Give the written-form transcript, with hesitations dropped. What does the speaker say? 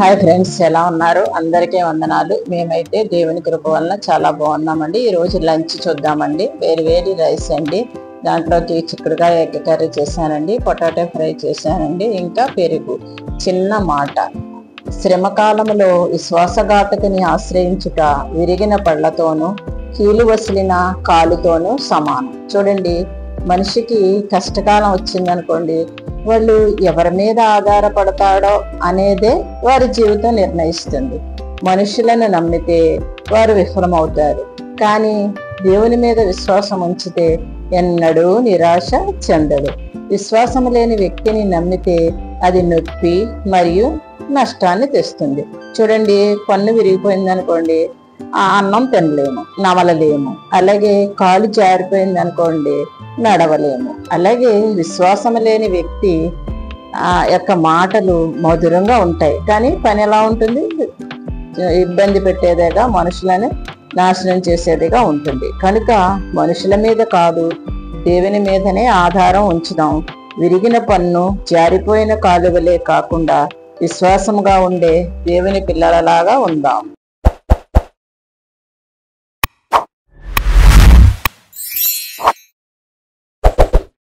Hi friends, ఎలా ఉన్నారు? అందరికీ వందనాలు. మేమైతే దేవుని కృప వలన చాలా బాగున్నామండి. ఈరోజు లంచ్ చూద్దామండి. వేడి రైస్ అండి, దాంట్లోకి చిక్కుడుకాయ ఎగ్ కర్రీ చేశానండి, పొటాటో ఫ్రై చేశానండి, ఇంకా పెరుగు. చిన్న మాట, శ్రమకాలంలో విశ్వాసఘాతకుని ఆశ్రయించుట విరిగిన పళ్ళతోనూ కీలు వసిలిన కాలుతోనూ సమానం. చూడండి, మనిషికి కష్టకాలం వచ్చిందనుకోండి, వాళ్ళు ఎవరి మీద ఆధారపడతాడో అనేదే వారి జీవితం నిర్ణయిస్తుంది. మనుషులను నమ్మితే వారు విఫలమవుతారు, కానీ దేవుని మీద విశ్వాసం ఉంచితే ఎన్నడూ నిరాశ చెందడు. విశ్వాసం లేని వ్యక్తిని నమ్మితే అది నొప్పి మరియు నష్టాన్ని తెస్తుంది. చూడండి, పన్ను విరిగిపోయిందనుకోండి, ఆ అన్నం తినలేము, నమలలేము. అలాగే కాలు జారిపోయింది అనుకోండి, నడవలేము. అలాగే విశ్వాసం లేని వ్యక్తి యొక్క మాటలు మధురంగా ఉంటాయి, కానీ పని ఎలా ఉంటుంది? ఇబ్బంది పెట్టేదేగా, మనుషులను నాశనం చేసేదిగా ఉంటుంది. కనుక మనుషుల మీద కాదు, దేవుని మీదనే ఆధారం ఉంచుదాం. విరిగిన పన్ను, జారిపోయిన కాలువలే కాకుండా విశ్వాసముగా ఉండే దేవుని పిల్లలలాగా ఉందాం.